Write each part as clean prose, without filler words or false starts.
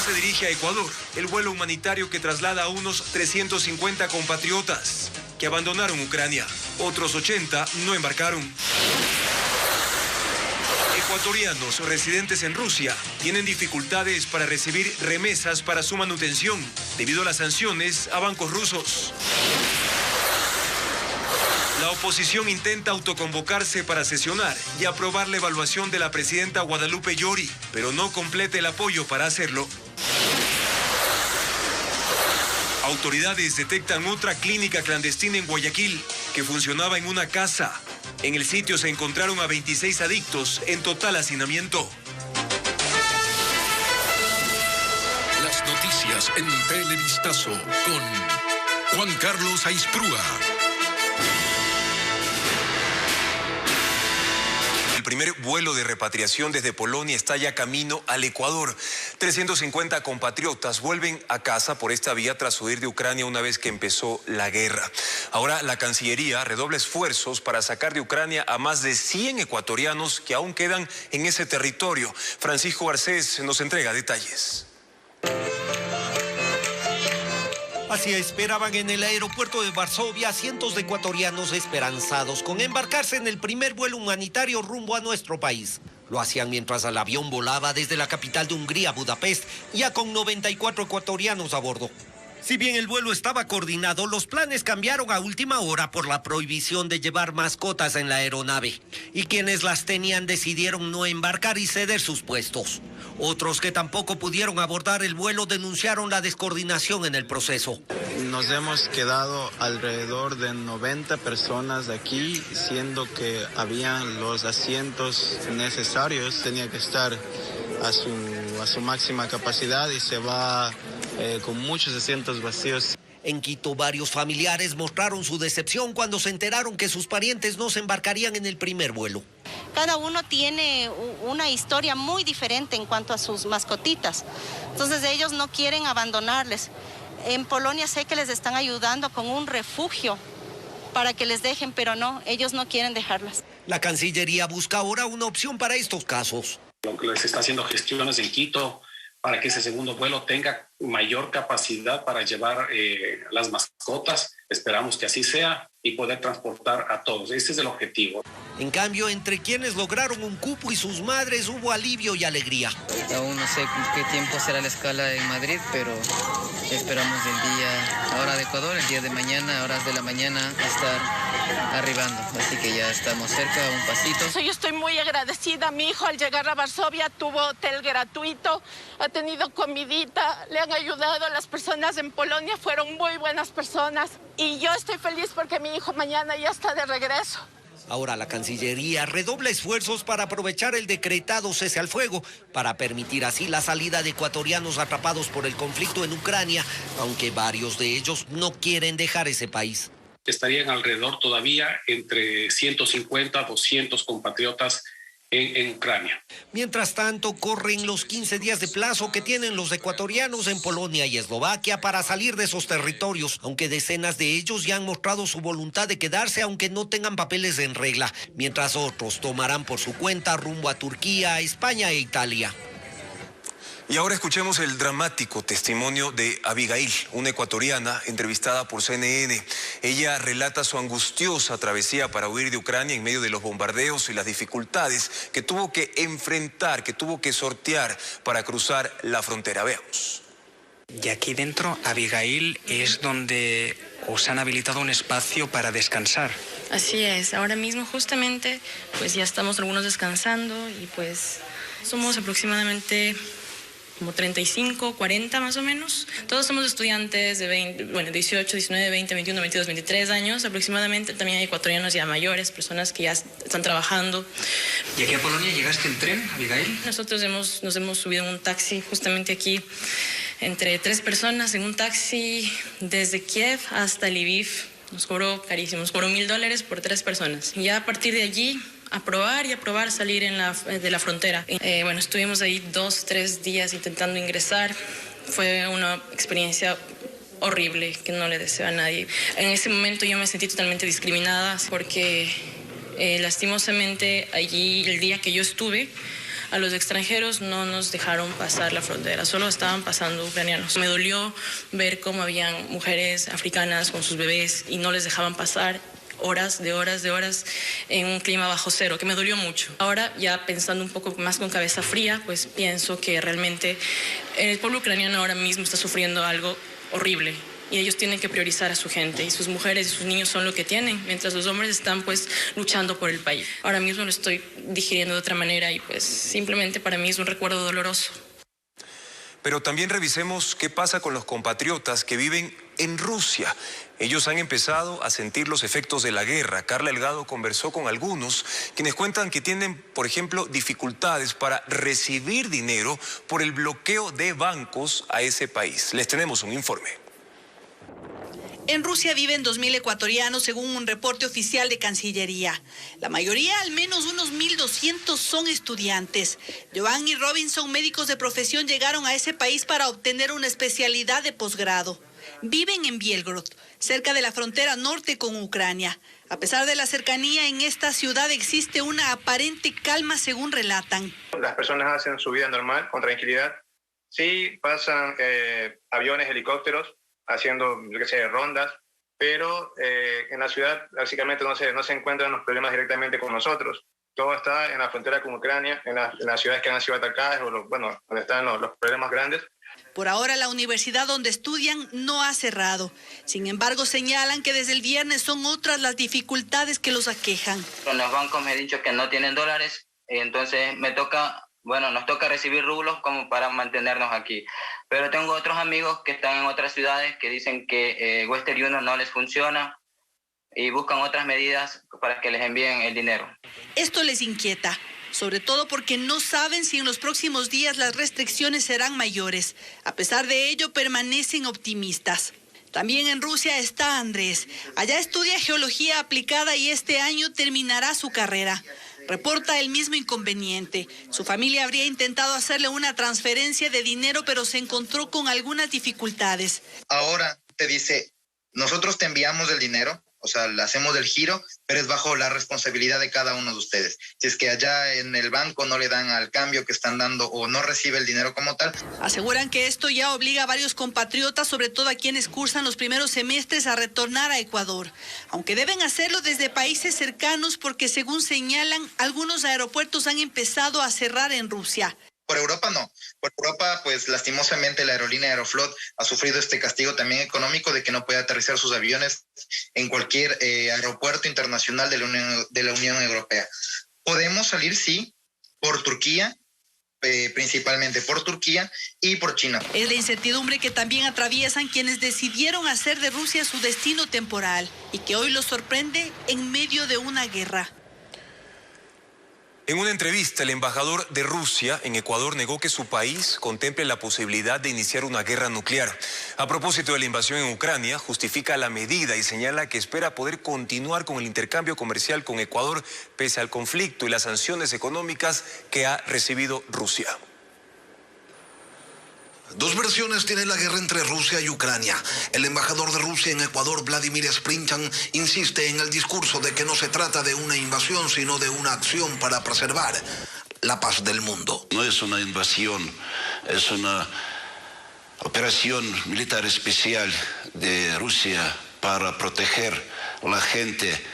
se dirige a Ecuador, el vuelo humanitario que traslada a unos 350 compatriotas que abandonaron Ucrania. Otros 80 no embarcaron. Ecuatorianos residentes en Rusia tienen dificultades para recibir remesas para su manutención debido a las sanciones a bancos rusos. La oposición intenta autoconvocarse para sesionar y aprobar la evaluación de la presidenta Guadalupe Llori, pero no completa el apoyo para hacerlo. Autoridades detectan otra clínica clandestina en Guayaquil que funcionaba en una casa. En el sitio se encontraron a 26 adictos en total hacinamiento. Las noticias en Televistazo con Juan Carlos Aisprúa. El primer vuelo de repatriación desde Polonia está ya camino al Ecuador. 350 compatriotas vuelven a casa por esta vía tras huir de Ucrania una vez que empezó la guerra. Ahora la Cancillería redobla esfuerzos para sacar de Ucrania a más de 100 ecuatorianos que aún quedan en ese territorio. Francisco Garcés nos entrega detalles. Así esperaban en el aeropuerto de Varsovia cientos de ecuatorianos esperanzados con embarcarse en el primer vuelo humanitario rumbo a nuestro país. Lo hacían mientras el avión volaba desde la capital de Hungría, Budapest, ya con 94 ecuatorianos a bordo. Si bien el vuelo estaba coordinado, los planes cambiaron a última hora por la prohibición de llevar mascotas en la aeronave. Y quienes las tenían decidieron no embarcar y ceder sus puestos. Otros que tampoco pudieron abordar el vuelo denunciaron la descoordinación en el proceso. Nos hemos quedado alrededor de 90 personas aquí, siendo que habían los asientos necesarios, tenía que estar a su máxima capacidad y se va con muchos asientos vacíos. En Quito, varios familiares mostraron su decepción cuando se enteraron que sus parientes no se embarcarían en el primer vuelo. Cada uno tiene una historia muy diferente en cuanto a sus mascotitas. Entonces ellos no quieren abandonarles. En Polonia sé que les están ayudando con un refugio para que les dejen, pero no, ellos no quieren dejarlas. La Cancillería busca ahora una opción para estos casos. Lo que se está haciendo gestiones en Quito para que ese segundo vuelo tenga mayor capacidad para llevar las mascotas. Esperamos que así sea y poder transportar a todos. Ese es el objetivo. En cambio, entre quienes lograron un cupo y sus madres hubo alivio y alegría. Aún no sé qué tiempo será la escala en Madrid, pero esperamos el día, hora de Ecuador, el día de mañana, horas de la mañana, estar arribando. Así que ya estamos cerca, un pasito. Yo estoy muy agradecida. Mi hijo al llegar a Varsovia tuvo hotel gratuito, ha tenido comidita, le han ayudado. Las personas en Polonia fueron muy buenas personas y yo estoy feliz porque mi hijo mañana ya está de regreso. Ahora la Cancillería redobla esfuerzos para aprovechar el decretado cese al fuego, para permitir así la salida de ecuatorianos atrapados por el conflicto en Ucrania, aunque varios de ellos no quieren dejar ese país. Estarían alrededor todavía entre 150 a 200 compatriotas en Ucrania. Mientras tanto, corren los 15 días de plazo que tienen los ecuatorianos en Polonia y Eslovaquia para salir de esos territorios, aunque decenas de ellos ya han mostrado su voluntad de quedarse aunque no tengan papeles en regla, mientras otros tomarán por su cuenta rumbo a Turquía, España e Italia. Y ahora escuchemos el dramático testimonio de Abigail, una ecuatoriana entrevistada por CNN. Ella relata su angustiosa travesía para huir de Ucrania en medio de los bombardeos y las dificultades que tuvo que enfrentar, que tuvo que sortear para cruzar la frontera. Veamos. Y aquí dentro, Abigail, es donde os han habilitado un espacio para descansar. Así es, ahora mismo justamente pues ya estamos algunos descansando y pues somos aproximadamente como 35, 40 más o menos. Todos somos estudiantes de 18, 19, 20, 21, 22, 23 años aproximadamente. También hay ecuatorianos ya mayores, personas que ya están trabajando. ¿Y aquí a Polonia llegaste en tren, Abigail? Nosotros nos hemos subido en un taxi justamente aquí, entre 3 personas en un taxi desde Kiev hasta Lviv. Nos cobró carísimo, nos cobró $1,000 por 3 personas. Y ya a partir de allí, a probar salir de la frontera. Estuvimos ahí 2, 3 días intentando ingresar. Fue una experiencia horrible que no le deseo a nadie. En ese momento yo me sentí totalmente discriminada porque lastimosamente allí, el día que yo estuve, a los extranjeros no nos dejaron pasar la frontera, solo estaban pasando ucranianos. Me dolió ver cómo habían mujeres africanas con sus bebés y no les dejaban pasar horas en un clima bajo cero, que me dolió mucho. Ahora, ya pensando un poco más con cabeza fría, pues pienso que realmente el pueblo ucraniano ahora mismo está sufriendo algo horrible. Y ellos tienen que priorizar a su gente, y sus mujeres y sus niños son lo que tienen, mientras los hombres están pues luchando por el país. Ahora mismo lo estoy digiriendo de otra manera y pues simplemente para mí es un recuerdo doloroso. Pero también revisemos qué pasa con los compatriotas que viven en Rusia. Ellos han empezado a sentir los efectos de la guerra. Carla Delgado conversó con algunos quienes cuentan que tienen, por ejemplo, dificultades para recibir dinero por el bloqueo de bancos a ese país. Les tenemos un informe. En Rusia viven 2.000 ecuatorianos según un reporte oficial de Cancillería. La mayoría, al menos unos 1.200, son estudiantes. Joan y Robinson, médicos de profesión, llegaron a ese país para obtener una especialidad de posgrado. Viven en Bielgorod, cerca de la frontera norte con Ucrania. A pesar de la cercanía, en esta ciudad existe una aparente calma, según relatan. Las personas hacen su vida normal, con tranquilidad. Sí, pasan aviones, helicópteros, haciendo, rondas, pero en la ciudad básicamente no se encuentran los problemas directamente con nosotros. Todo está en la frontera con Ucrania, en las ciudades que han sido atacadas, o donde están los problemas grandes. Por ahora, la universidad donde estudian no ha cerrado. Sin embargo, señalan que desde el viernes son otras las dificultades que los aquejan. Con los bancos me han dicho que no tienen dólares, entonces nos toca recibir rublos como para mantenernos aquí. Pero tengo otros amigos que están en otras ciudades que dicen que Western Union no les funciona y buscan otras medidas para que les envíen el dinero. Esto les inquieta, sobre todo porque no saben si en los próximos días las restricciones serán mayores. A pesar de ello, permanecen optimistas. También en Rusia está Andrés. Allá estudia geología aplicada y este año terminará su carrera. Reporta el mismo inconveniente. Su familia habría intentado hacerle una transferencia de dinero, pero se encontró con algunas dificultades. Ahora te dice, nosotros te enviamos el dinero, o sea, le hacemos el giro, pero es bajo la responsabilidad de cada uno de ustedes. Si es que allá en el banco no le dan al cambio que están dando o no recibe el dinero como tal. Aseguran que esto ya obliga a varios compatriotas, sobre todo a quienes cursan los primeros semestres, a retornar a Ecuador. Aunque deben hacerlo desde países cercanos porque, según señalan, algunos aeropuertos han empezado a cerrar en Rusia. Por Europa no. Por Europa, pues lastimosamente la aerolínea Aeroflot ha sufrido este castigo también económico de que no puede aterrizar sus aviones en cualquier aeropuerto internacional de la Unión Europea. Podemos salir, sí, por Turquía, principalmente por Turquía y por China. Es la incertidumbre que también atraviesan quienes decidieron hacer de Rusia su destino temporal y que hoy los sorprende en medio de una guerra. En una entrevista, el embajador de Rusia en Ecuador negó que su país contemple la posibilidad de iniciar una guerra nuclear. A propósito de la invasión en Ucrania, justifica la medida y señala que espera poder continuar con el intercambio comercial con Ecuador pese al conflicto y las sanciones económicas que ha recibido Rusia. Dos versiones tiene la guerra entre Rusia y Ucrania. El embajador de Rusia en Ecuador, Vladimir Sprinchan, insiste en el discurso de que no se trata de una invasión, sino de una acción para preservar la paz del mundo. No es una invasión, es una operación militar especial de Rusia para proteger a la gente,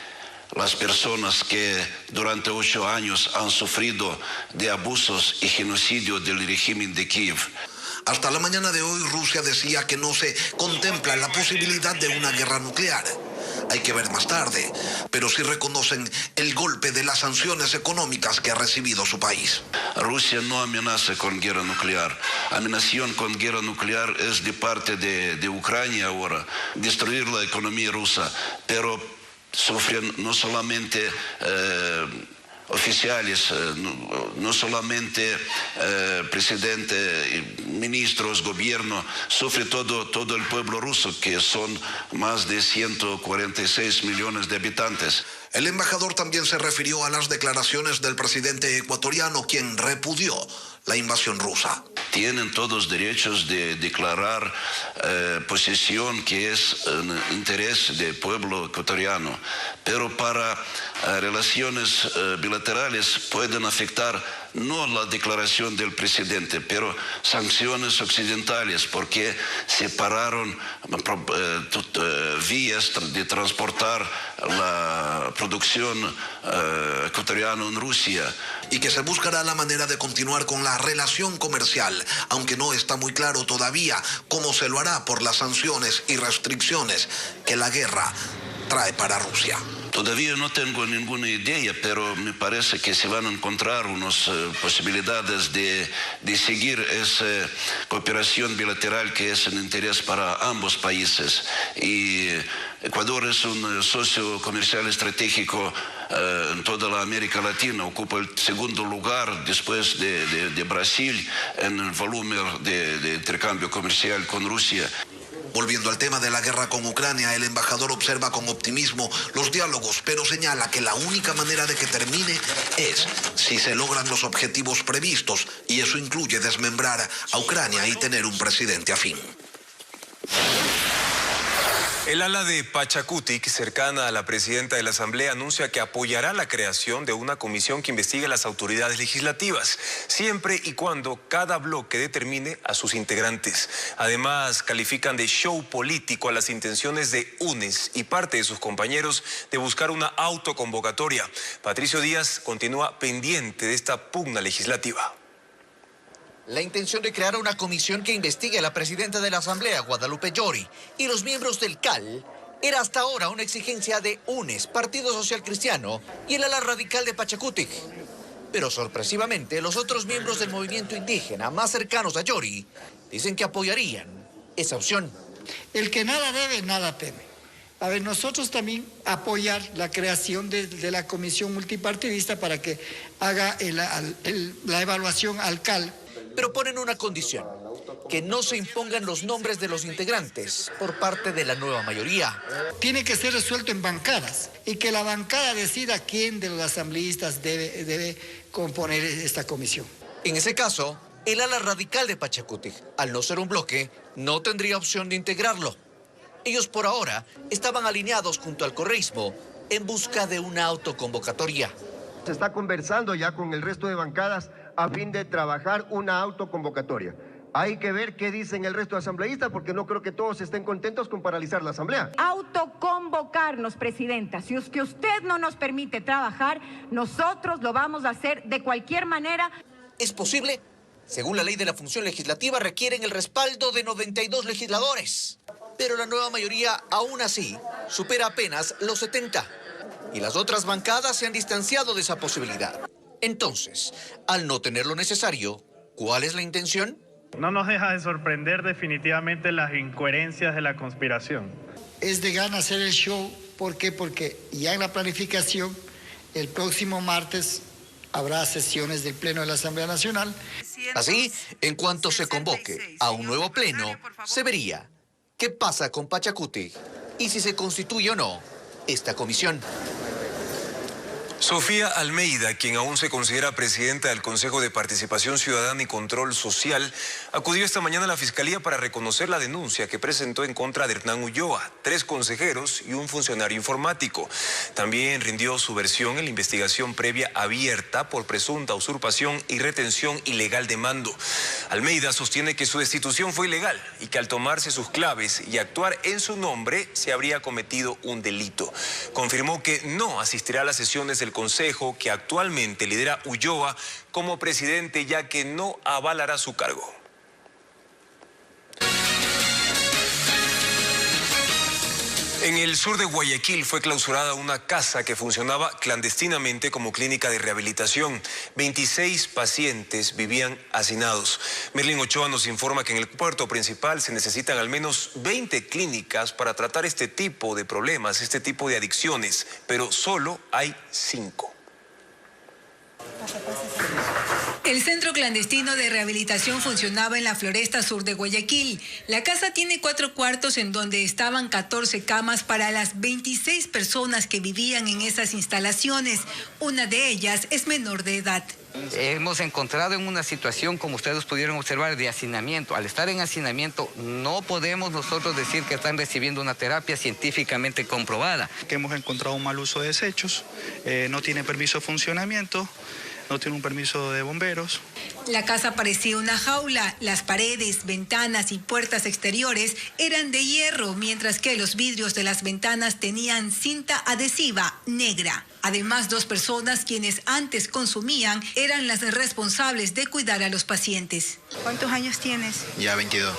las personas que durante 8 años han sufrido de abusos y genocidio del régimen de Kiev. Hasta la mañana de hoy, Rusia decía que no se contempla la posibilidad de una guerra nuclear. Hay que ver más tarde, pero sí reconocen el golpe de las sanciones económicas que ha recibido su país. Rusia no amenaza con guerra nuclear. Amenazación con guerra nuclear es de parte de Ucrania ahora, destruir la economía rusa, pero sufren no solamente oficiales, no solamente presidente, ministros, gobierno, sufre todo el pueblo ruso, que son más de 146 millones de habitantes. El embajador también se refirió a las declaraciones del presidente ecuatoriano, quien repudió la invasión rusa. Tienen todos derechos de declarar posición que es interés del pueblo ecuatoriano, pero para relaciones bilaterales pueden afectar no la declaración del presidente, pero sanciones occidentales, porque separaron vías de transportar la producción ecuatoriana en Rusia. Y que se buscará la manera de continuar con la relación comercial, aunque no está muy claro todavía cómo se lo hará por las sanciones y restricciones que la guerra trae para Rusia. Todavía no tengo ninguna idea, pero me parece que se van a encontrar unas posibilidades de seguir esa cooperación bilateral que es en interés para ambos países. Y Ecuador es un socio comercial estratégico en toda la América Latina, ocupa el segundo lugar después de Brasil en el volumen de intercambio comercial con Rusia. Volviendo al tema de la guerra con Ucrania, el embajador observa con optimismo los diálogos, pero señala que la única manera de que termine es si se logran los objetivos previstos, y eso incluye desmembrar a Ucrania y tener un presidente afín. El ala de Pachacutic, cercana a la presidenta de la Asamblea, anuncia que apoyará la creación de una comisión que investigue a las autoridades legislativas, siempre y cuando cada bloque determine a sus integrantes. Además, califican de show político a las intenciones de UNES y parte de sus compañeros de buscar una autoconvocatoria. Patricio Díaz continúa pendiente de esta pugna legislativa. La intención de crear una comisión que investigue a la presidenta de la Asamblea, Guadalupe Llori, y los miembros del CAL era hasta ahora una exigencia de UNES, Partido Social Cristiano, y el ala radical de Pachacutic. Pero sorpresivamente, los otros miembros del movimiento indígena más cercanos a Llori dicen que apoyarían esa opción. El que nada debe, nada teme. A ver, nosotros también apoyar la creación de la comisión multipartidista para que haga la evaluación al CAL. Pero ponen una condición, que no se impongan los nombres de los integrantes por parte de la nueva mayoría. Tiene que ser resuelto en bancadas y que la bancada decida quién de los asambleístas debe componer esta comisión. En ese caso, el ala radical de Pachacutic, al no ser un bloque, no tendría opción de integrarlo. Ellos por ahora estaban alineados junto al correísmo en busca de una autoconvocatoria. Se está conversando ya con el resto de bancadas a fin de trabajar una autoconvocatoria. Hay que ver qué dicen el resto de asambleístas, porque no creo que todos estén contentos con paralizar la asamblea. Autoconvocarnos, presidenta. Si es que usted no nos permite trabajar, nosotros lo vamos a hacer de cualquier manera. ¿Es posible? Según la ley de la función legislativa, requieren el respaldo de 92 legisladores. Pero la nueva mayoría, aún así, supera apenas los 70. Y las otras bancadas se han distanciado de esa posibilidad. Entonces, al no tener lo necesario, ¿cuál es la intención? No nos deja de sorprender definitivamente las incoherencias de la conspiración. Es de gana hacer el show. ¿Por qué? Porque ya en la planificación, el próximo martes habrá sesiones del Pleno de la Asamblea Nacional. Así, en cuanto se convoque a un nuevo pleno, se vería qué pasa con Pachacutic y si se constituye o no esta comisión. Sofía Almeida, quien aún se considera presidenta del Consejo de Participación Ciudadana y Control Social, acudió esta mañana a la Fiscalía para reconocer la denuncia que presentó en contra de Hernán Ulloa, 3 consejeros y un funcionario informático. También rindió su versión en la investigación previa abierta por presunta usurpación y retención ilegal de mando. Almeida sostiene que su destitución fue ilegal y que al tomarse sus claves y actuar en su nombre se habría cometido un delito. Confirmó que no asistirá a las sesiones del Consejo que actualmente lidera Ulloa como presidente, ya que no avalará su cargo. En el sur de Guayaquil fue clausurada una casa que funcionaba clandestinamente como clínica de rehabilitación. 26 pacientes vivían hacinados. Merlin Ochoa nos informa que en el puerto principal se necesitan al menos 20 clínicas para tratar este tipo de problemas, este tipo de adicciones, pero solo hay 5. El centro clandestino de rehabilitación funcionaba en la Floresta Sur de Guayaquil. La casa tiene 4 cuartos en donde estaban 14 camas para las 26 personas que vivían en esas instalaciones. Una de ellas es menor de edad. Hemos encontrado en una situación, como ustedes pudieron observar, de hacinamiento. Al estar en hacinamiento, no podemos nosotros decir que están recibiendo una terapia científicamente comprobada. Que hemos encontrado un mal uso de desechos, no tiene permiso de funcionamiento. no tiene un permiso de bomberos. La casa parecía una jaula. Las paredes, ventanas y puertas exteriores eran de hierro, mientras que los vidrios de las ventanas tenían cinta adhesiva negra. Además, 2 personas quienes antes consumían eran las responsables de cuidar a los pacientes. ¿Cuántos años tienes? Ya 22.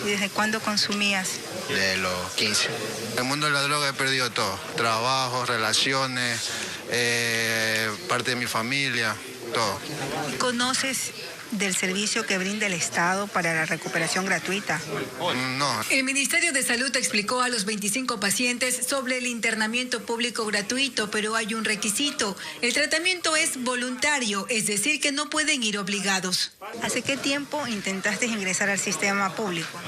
¿Y desde cuándo consumías? De los 15. En el mundo de la droga he perdido todo. Trabajo, relaciones, parte de mi familia, todo. ¿Conoces del servicio que brinda el Estado para la recuperación gratuita? No. El Ministerio de Salud explicó a los 25 pacientes sobre el internamiento público gratuito, pero hay un requisito. El tratamiento es voluntario, es decir, que no pueden ir obligados. ¿Hace qué tiempo intentaste ingresar al sistema público?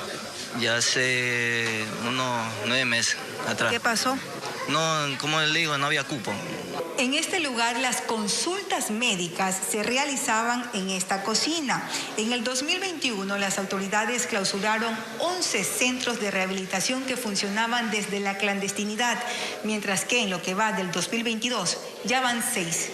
Ya hace unos 9 meses atrás. ¿Qué pasó? No, como le digo, no había cupo. En este lugar, las consultas médicas se realizaban en esta cocina. En el 2021, las autoridades clausuraron 11 centros de rehabilitación que funcionaban desde la clandestinidad, mientras que en lo que va del 2022 ya van 6.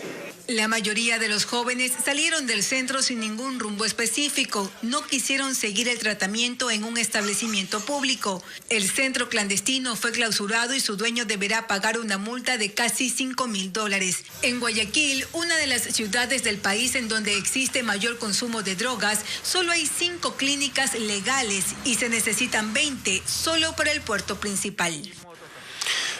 La mayoría de los jóvenes salieron del centro sin ningún rumbo específico. No quisieron seguir el tratamiento en un establecimiento público. El centro clandestino fue clausurado y su dueño deberá pagar una multa de casi $5,000. En Guayaquil, una de las ciudades del país en donde existe mayor consumo de drogas, solo hay 5 clínicas legales y se necesitan 20 solo para el puerto principal.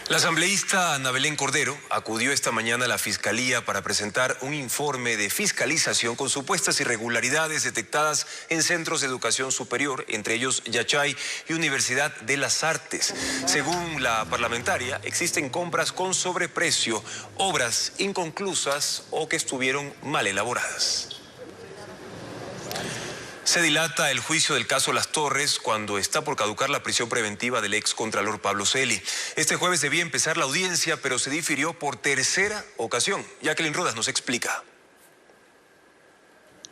La asambleísta Ana Belén Cordero acudió esta mañana a la Fiscalía para presentar un informe de fiscalización con supuestas irregularidades detectadas en centros de educación superior, entre ellos Yachay y Universidad de las Artes. Según la parlamentaria, existen compras con sobreprecio, obras inconclusas o que estuvieron mal elaboradas. Se dilata el juicio del caso Las Torres cuando está por caducar la prisión preventiva del excontralor Pablo Celi. Este jueves debía empezar la audiencia, pero se difirió por 3ª ocasión. Jacqueline Rodas nos explica.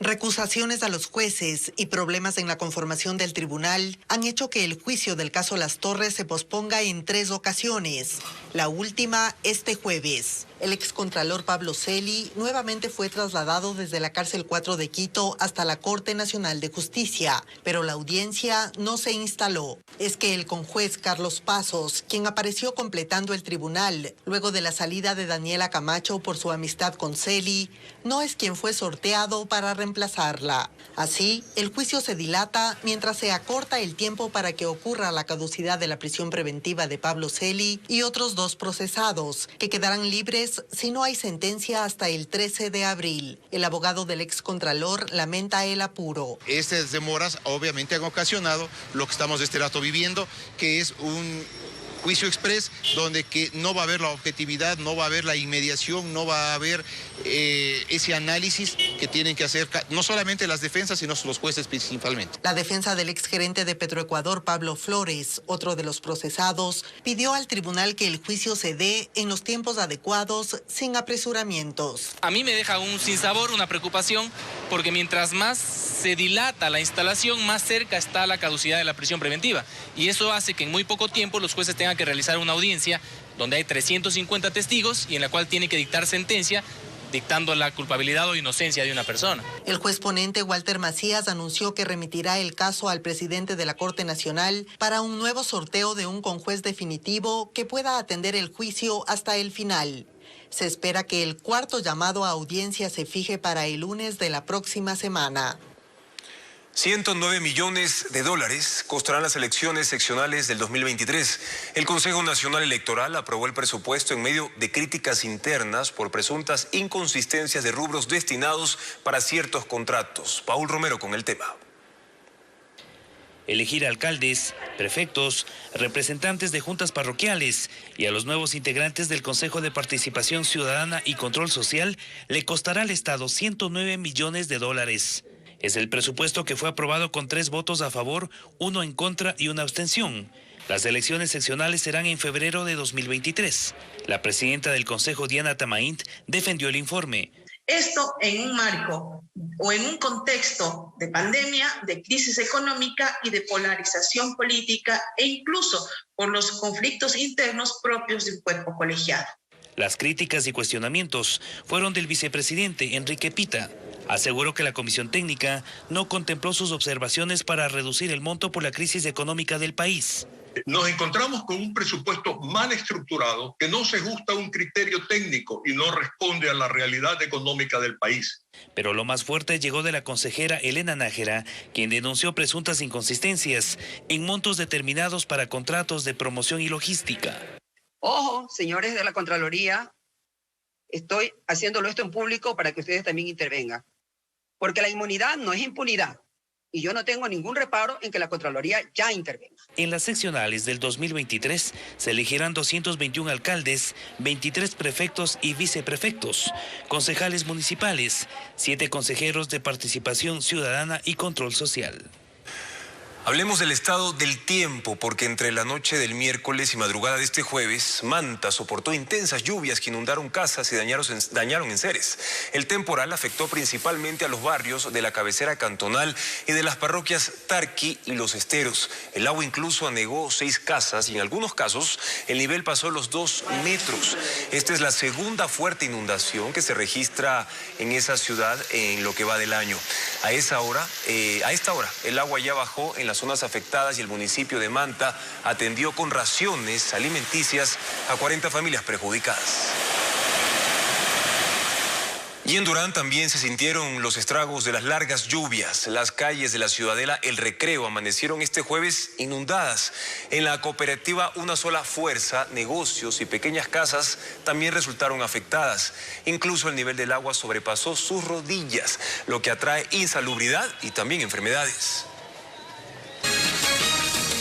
Recusaciones a los jueces y problemas en la conformación del tribunal han hecho que el juicio del caso Las Torres se posponga en 3 ocasiones. La última este jueves. El excontralor Pablo Celi nuevamente fue trasladado desde la cárcel 4 de Quito hasta la Corte Nacional de Justicia, pero la audiencia no se instaló. Es que el conjuez Carlos Pasos, quien apareció completando el tribunal luego de la salida de Daniela Camacho por su amistad con Celi, no es quien fue sorteado para reemplazarla. Así, el juicio se dilata mientras se acorta el tiempo para que ocurra la caducidad de la prisión preventiva de Pablo Celi y otros 2 procesados, que quedarán libres si no hay sentencia hasta el 13 de abril. El abogado del excontralor lamenta el apuro. Estas demoras obviamente han ocasionado lo que estamos de este rato viviendo, que es un juicio express donde que no va a haber la objetividad, no va a haber la inmediación, no va a haber ese análisis que tienen que hacer no solamente las defensas, sino los jueces principalmente. La defensa del exgerente de Petroecuador, Pablo Flores, otro de los procesados, pidió al tribunal que el juicio se dé en los tiempos adecuados, sin apresuramientos. A mí me deja un sinsabor, una preocupación, porque mientras más se dilata la instalación, más cerca está la caducidad de la prisión preventiva. Y eso hace que en muy poco tiempo los jueces tengan que realizar una audiencia donde hay 350 testigos y en la cual tiene que dictar sentencia dictando la culpabilidad o inocencia de una persona. El juez ponente Walter Macías anunció que remitirá el caso al presidente de la Corte Nacional para un nuevo sorteo de un conjuez definitivo que pueda atender el juicio hasta el final. Se espera que el 4º llamado a audiencia se fije para el lunes de la próxima semana. $109 millones costarán las elecciones seccionales del 2023. El Consejo Nacional Electoral aprobó el presupuesto en medio de críticas internas por presuntas inconsistencias de rubros destinados para ciertos contratos. Paul Romero con el tema. Elegir alcaldes, prefectos, representantes de juntas parroquiales y a los nuevos integrantes del Consejo de Participación Ciudadana y Control Social le costará al Estado $109 millones. Es el presupuesto que fue aprobado con 3 votos a favor, 1 en contra y 1 abstención. Las elecciones seccionales serán en febrero de 2023. La presidenta del Consejo, Diana Tamaint, defendió el informe. Esto en un marco o en un contexto de pandemia, de crisis económica y de polarización política e incluso por los conflictos internos propios de un cuerpo colegiado. Las críticas y cuestionamientos fueron del vicepresidente Enrique Pita. Aseguró que la comisión técnica no contempló sus observaciones para reducir el monto por la crisis económica del país. Nos encontramos con un presupuesto mal estructurado que no se ajusta a un criterio técnico y no responde a la realidad económica del país. Pero lo más fuerte llegó de la consejera Elena Nájera, quien denunció presuntas inconsistencias en montos determinados para contratos de promoción y logística. Ojo, señores de la Contraloría, estoy haciéndolo esto en público para que ustedes también intervengan. Porque la inmunidad no es impunidad. Y yo no tengo ningún reparo en que la Contraloría ya intervenga. En las seccionales del 2023 se elegirán 221 alcaldes, 23 prefectos y viceprefectos, concejales municipales, 7 consejeros de participación ciudadana y control social. Hablemos del estado del tiempo, porque entre la noche del miércoles y madrugada de este jueves, Manta soportó intensas lluvias que inundaron casas y dañaron enseres. El temporal afectó principalmente a los barrios de la cabecera cantonal y de las parroquias Tarqui y Los Esteros. El agua incluso anegó 6 casas y en algunos casos el nivel pasó los 2 metros. Esta es la segunda fuerte inundación que se registra en esa ciudad en lo que va del año. A esta hora, el agua ya bajó en las zonas afectadas y el municipio de Manta atendió con raciones alimenticias a 40 familias perjudicadas. Y en Durán también se sintieron los estragos de las largas lluvias. Las calles de la ciudadela El Recreo amanecieron este jueves inundadas. En la cooperativa Una Sola Fuerza, negocios y pequeñas casas también resultaron afectadas. Incluso el nivel del agua sobrepasó sus rodillas, lo que atrae insalubridad y también enfermedades.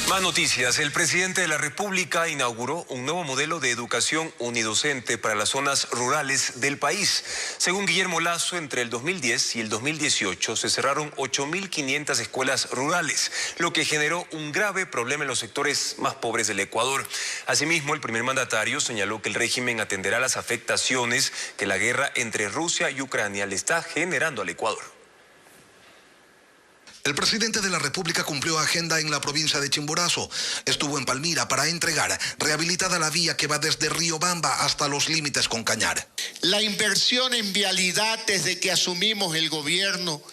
Más noticias. El presidente de la República inauguró un nuevo modelo de educación unidocente para las zonas rurales del país. Según Guillermo Lasso, entre el 2010 y el 2018 se cerraron 8.500 escuelas rurales, lo que generó un grave problema en los sectores más pobres del Ecuador. Asimismo, el primer mandatario señaló que el régimen atenderá las afectaciones que la guerra entre Rusia y Ucrania le está generando al Ecuador. El presidente de la República cumplió agenda en la provincia de Chimborazo. Estuvo en Palmira para entregar rehabilitada la vía que va desde Riobamba hasta los límites con Cañar. La inversión en vialidad desde que asumimos el gobierno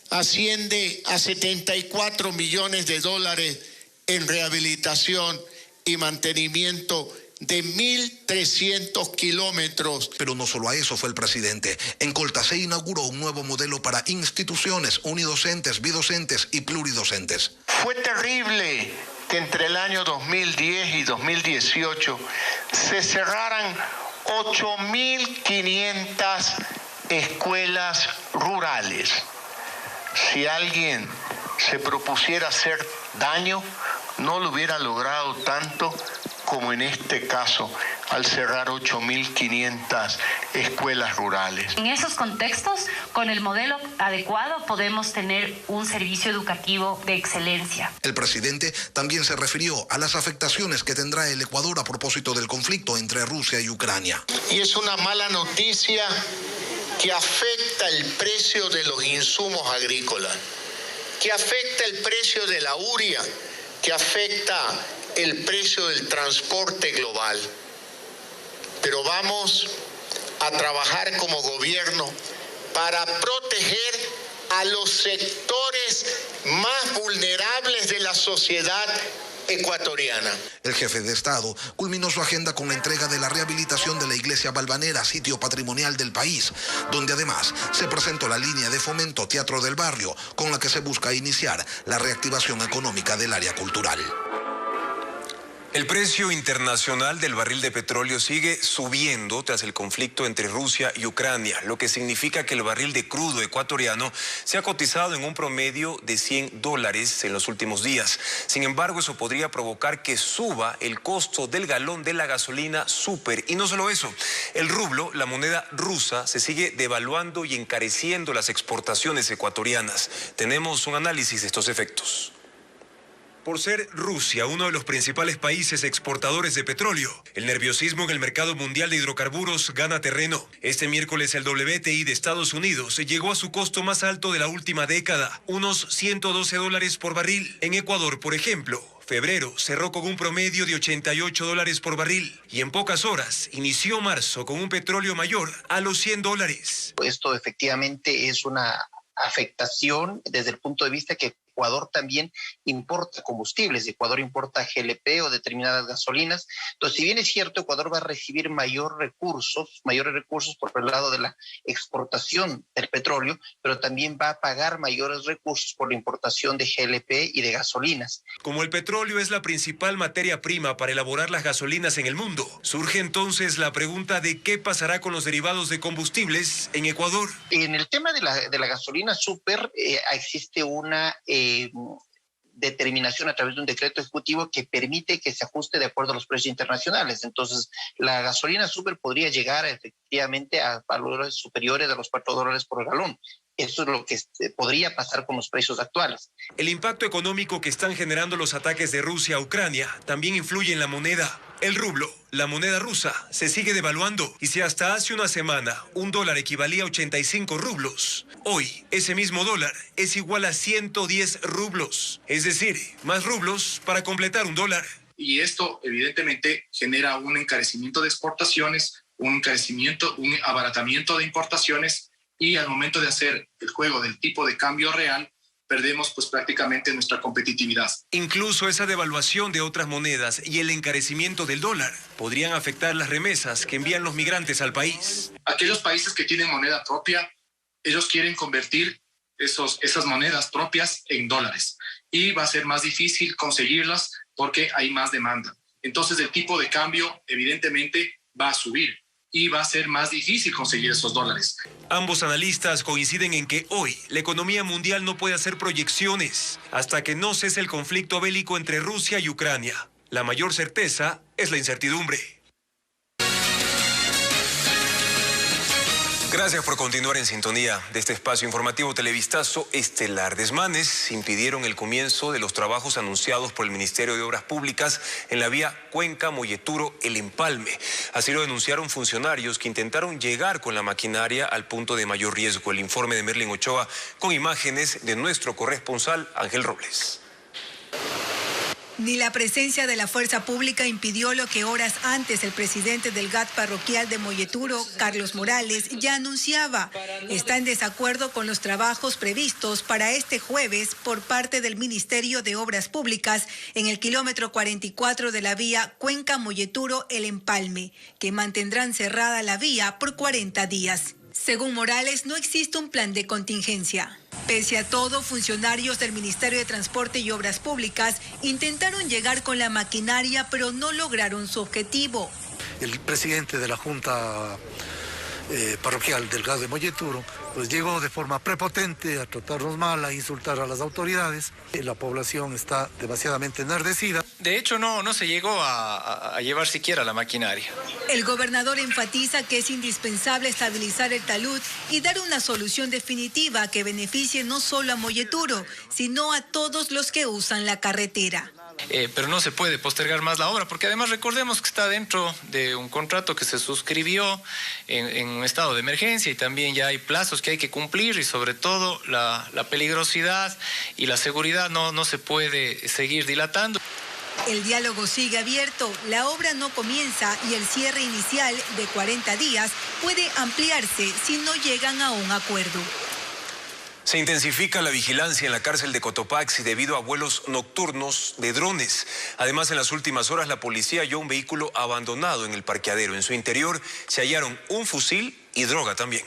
asciende a $74 millones en rehabilitación y mantenimiento de 1.300 kilómetros. Pero no solo a eso fue el presidente. En Colta se inauguró un nuevo modelo para instituciones unidocentes, bidocentes y pluridocentes. Fue terrible que entre el año 2010 y 2018 se cerraran 8.500 escuelas rurales. Si alguien se propusiera hacer daño, no lo hubiera logrado tanto como en este caso, al cerrar 8.500 escuelas rurales. En esos contextos, con el modelo adecuado, podemos tener un servicio educativo de excelencia. El presidente también se refirió a las afectaciones que tendrá el Ecuador a propósito del conflicto entre Rusia y Ucrania. Y es una mala noticia que afecta el precio de los insumos agrícolas, que afecta el precio de la urea, que afecta el precio del transporte global. Pero vamos a trabajar como gobierno para proteger a los sectores más vulnerables de la sociedad ecuatoriana. El jefe de Estado culminó su agenda con la entrega de la rehabilitación de la iglesia Valvanera, sitio patrimonial del país, donde además se presentó la línea de fomento Teatro del Barrio, con la que se busca iniciar la reactivación económica del área cultural. El precio internacional del barril de petróleo sigue subiendo tras el conflicto entre Rusia y Ucrania, lo que significa que el barril de crudo ecuatoriano se ha cotizado en un promedio de $100 en los últimos días. Sin embargo, eso podría provocar que suba el costo del galón de la gasolina súper. Y no solo eso, el rublo, la moneda rusa, se sigue devaluando y encareciendo las exportaciones ecuatorianas. Tenemos un análisis de estos efectos. Por ser Rusia uno de los principales países exportadores de petróleo, el nerviosismo en el mercado mundial de hidrocarburos gana terreno. Este miércoles el WTI de Estados Unidos llegó a su costo más alto de la última década, unos $112 por barril. En Ecuador, por ejemplo, febrero cerró con un promedio de $88 por barril y en pocas horas inició marzo con un petróleo mayor a los $100. Esto efectivamente es una afectación desde el punto de vista que Ecuador también importa combustibles, Ecuador importa GLP o determinadas gasolinas. Entonces, si bien es cierto, Ecuador va a recibir mayores recursos por el lado de la exportación del petróleo, pero también va a pagar mayores recursos por la importación de GLP y de gasolinas. Como el petróleo es la principal materia prima para elaborar las gasolinas en el mundo, surge entonces la pregunta de qué pasará con los derivados de combustibles en Ecuador. En el tema de la gasolina super existe una determinación a través de un decreto ejecutivo que permite que se ajuste de acuerdo a los precios internacionales. Entonces, la gasolina super podría llegar efectivamente a valores superiores a los $4 por galón. Eso es lo que podría pasar con los precios actuales. El impacto económico que están generando los ataques de Rusia a Ucrania también influye en la moneda. El rublo, la moneda rusa, se sigue devaluando y si hasta hace una semana un dólar equivalía a 85 rublos, hoy ese mismo dólar es igual a 110 rublos. Es decir, más rublos para completar un dólar. Y esto evidentemente genera un encarecimiento de exportaciones, un abaratamiento de importaciones y al momento de hacer el juego del tipo de cambio real, perdemos pues prácticamente nuestra competitividad. Incluso esa devaluación de otras monedas y el encarecimiento del dólar podrían afectar las remesas que envían los migrantes al país. Aquellos países que tienen moneda propia, ellos quieren convertir esas monedas propias en dólares y va a ser más difícil conseguirlas porque hay más demanda. Entonces el tipo de cambio evidentemente va a subir y va a ser más difícil conseguir esos dólares. Ambos analistas coinciden en que hoy la economía mundial no puede hacer proyecciones hasta que no cese el conflicto bélico entre Rusia y Ucrania. La mayor certeza es la incertidumbre. Gracias por continuar en sintonía de este espacio informativo Televistazo Estelar. Desmanes impidieron el comienzo de los trabajos anunciados por el Ministerio de Obras Públicas en la vía Cuenca-Molleturo-El Empalme. Así lo denunciaron funcionarios que intentaron llegar con la maquinaria al punto de mayor riesgo. El informe de Merlin Ochoa con imágenes de nuestro corresponsal Ángel Robles. Ni la presencia de la fuerza pública impidió lo que horas antes el presidente del GAT parroquial de Molleturo, Carlos Morales, ya anunciaba. Está en desacuerdo con los trabajos previstos para este jueves por parte del Ministerio de Obras Públicas en el kilómetro 44 de la vía Cuenca-Molleturo-El Empalme, que mantendrán cerrada la vía por 40 días. Según Morales, no existe un plan de contingencia. Pese a todo, funcionarios del Ministerio de Transporte y Obras Públicas intentaron llegar con la maquinaria, pero no lograron su objetivo. El presidente de la Junta Parroquial del GAT de Molleturo, pues llegó de forma prepotente a tratarnos mal, a insultar a las autoridades. La población está demasiadamente enardecida. De hecho, no se llegó a llevar siquiera la maquinaria. El gobernador enfatiza que es indispensable estabilizar el talud y dar una solución definitiva que beneficie no solo a Molleturo, sino a todos los que usan la carretera. Pero no se puede postergar más la obra, porque además recordemos que está dentro de un contrato que se suscribió en un estado de emergencia y también ya hay plazos que hay que cumplir y sobre todo la peligrosidad y la seguridad no se puede seguir dilatando. El diálogo sigue abierto, la obra no comienza y el cierre inicial de 40 días puede ampliarse si no llegan a un acuerdo. Se intensifica la vigilancia en la cárcel de Cotopaxi debido a vuelos nocturnos de drones. Además, en las últimas horas la policía halló un vehículo abandonado en el parqueadero. En su interior se hallaron un fusil y droga también.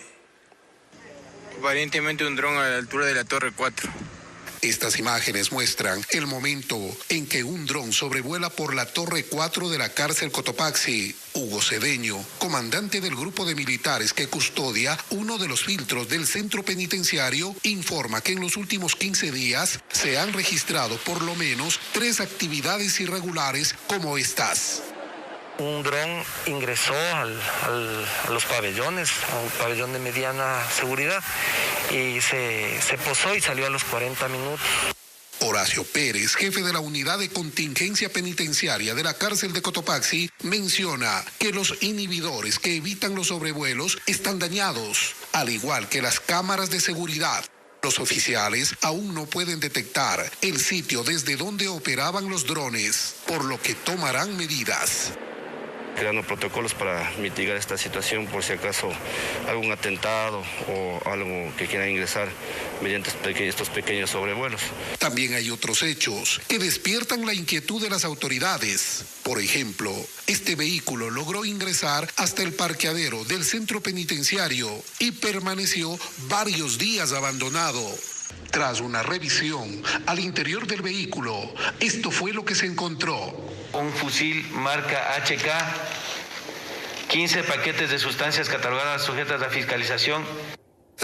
Aparentemente un dron a la altura de la Torre 4. Estas imágenes muestran el momento en que un dron sobrevuela por la Torre 4 de la cárcel Cotopaxi. Hugo Cedeño, comandante del grupo de militares que custodia uno de los filtros del centro penitenciario, informa que en los últimos 15 días se han registrado por lo menos 3 actividades irregulares como estas. Un dron ingresó a los pabellones, a un pabellón de mediana seguridad, y se posó y salió a los 40 minutos. Horacio Pérez, jefe de la unidad de contingencia penitenciaria de la cárcel de Cotopaxi, menciona que los inhibidores que evitan los sobrevuelos están dañados, al igual que las cámaras de seguridad. Los oficiales aún no pueden detectar el sitio desde donde operaban los drones, por lo que tomarán medidas. Creando protocolos para mitigar esta situación por si acaso algún atentado o algo que quiera ingresar mediante estos pequeños sobrevuelos. También hay otros hechos que despiertan la inquietud de las autoridades. Por ejemplo, este vehículo logró ingresar hasta el parqueadero del centro penitenciario y permaneció varios días abandonado. Tras una revisión al interior del vehículo, esto fue lo que se encontró. Un fusil marca HK, 15 paquetes de sustancias catalogadas sujetas a fiscalización.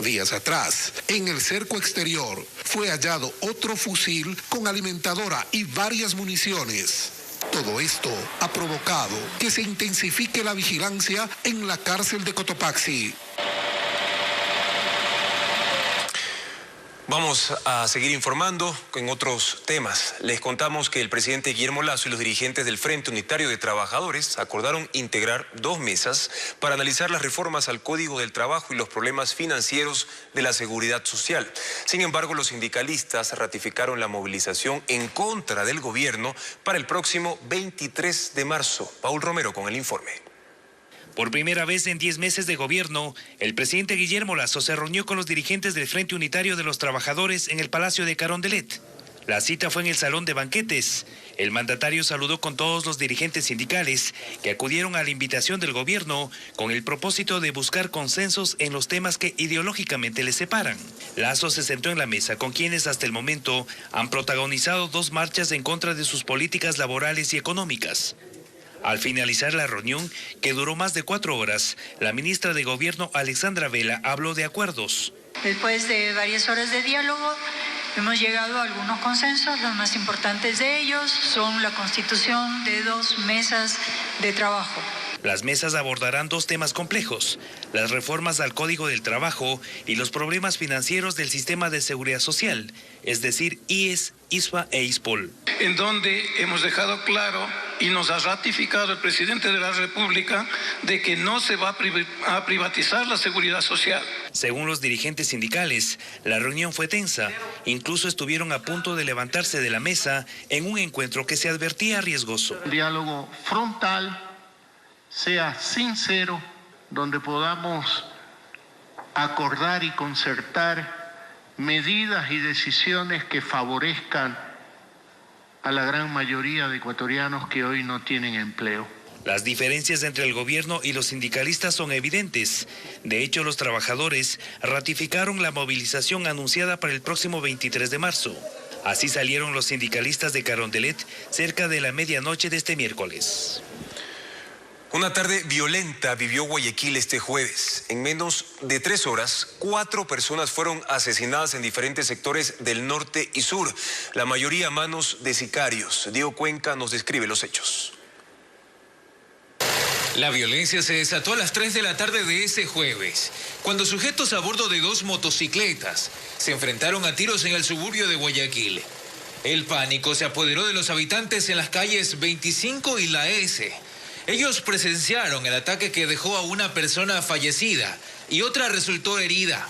Días atrás, en el cerco exterior, fue hallado otro fusil con alimentadora y varias municiones. Todo esto ha provocado que se intensifique la vigilancia en la cárcel de Cotopaxi. Vamos a seguir informando en otros temas. Les contamos que el presidente Guillermo Lasso y los dirigentes del Frente Unitario de Trabajadores acordaron integrar 2 mesas para analizar las reformas al Código del Trabajo y los problemas financieros de la seguridad social. Sin embargo, los sindicalistas ratificaron la movilización en contra del gobierno para el próximo 23 de marzo. Paul Romero con el informe. Por primera vez en 10 meses de gobierno, el presidente Guillermo Lasso se reunió con los dirigentes del Frente Unitario de los Trabajadores en el Palacio de Carondelet. La cita fue en el Salón de Banquetes. El mandatario saludó con todos los dirigentes sindicales que acudieron a la invitación del gobierno con el propósito de buscar consensos en los temas que ideológicamente les separan. Lasso se sentó en la mesa con quienes hasta el momento han protagonizado 2 marchas en contra de sus políticas laborales y económicas. Al finalizar la reunión, que duró más de 4 horas, la ministra de Gobierno, Alexandra Vela, habló de acuerdos. Después de varias horas de diálogo, hemos llegado a algunos consensos. Los más importantes de ellos son la constitución de 2 mesas de trabajo. Las mesas abordarán 2 temas complejos: las reformas al Código del Trabajo y los problemas financieros del sistema de seguridad social, es decir, IES, ISFA e ISPOL. En donde hemos dejado claro y nos ha ratificado el presidente de la República de que no se va a privatizar la seguridad social. Según los dirigentes sindicales, la reunión fue tensa. Incluso estuvieron a punto de levantarse de la mesa en un encuentro que se advertía riesgoso. El diálogo frontal sea sincero, donde podamos acordar y concertar medidas y decisiones que favorezcan a la gran mayoría de ecuatorianos que hoy no tienen empleo. Las diferencias entre el gobierno y los sindicalistas son evidentes. De hecho, los trabajadores ratificaron la movilización anunciada para el próximo 23 de marzo. Así salieron los sindicalistas de Carondelet cerca de la medianoche de este miércoles. Una tarde violenta vivió Guayaquil este jueves. En menos de 3 horas, 4 personas fueron asesinadas en diferentes sectores del norte y sur, la mayoría a manos de sicarios. Diego Cuenca nos describe los hechos. La violencia se desató a las 3 de la tarde de ese jueves, cuando sujetos a bordo de 2 motocicletas se enfrentaron a tiros en el suburbio de Guayaquil. El pánico se apoderó de los habitantes en las calles 25 y la S. Ellos presenciaron el ataque que dejó a una persona fallecida y otra resultó herida.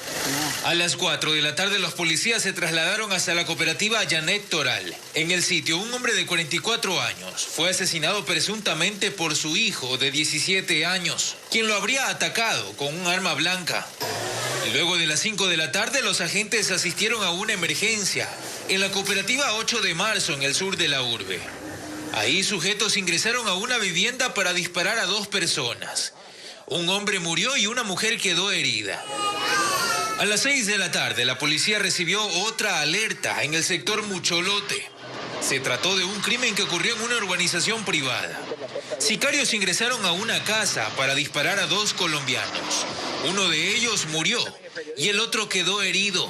A las 4 de la tarde los policías se trasladaron hasta la cooperativa Janet Toral. En el sitio, un hombre de 44 años fue asesinado presuntamente por su hijo de 17 años, quien lo habría atacado con un arma blanca. Luego de las 5 de la tarde, los agentes asistieron a una emergencia en la cooperativa 8 de marzo en el sur de la urbe. Ahí sujetos ingresaron a una vivienda para disparar a 2 personas. Un hombre murió y una mujer quedó herida. A las 6 de la tarde, la policía recibió otra alerta en el sector Mucholote. Se trató de un crimen que ocurrió en una urbanización privada. Sicarios ingresaron a una casa para disparar a 2 colombianos. Uno de ellos murió y el otro quedó herido.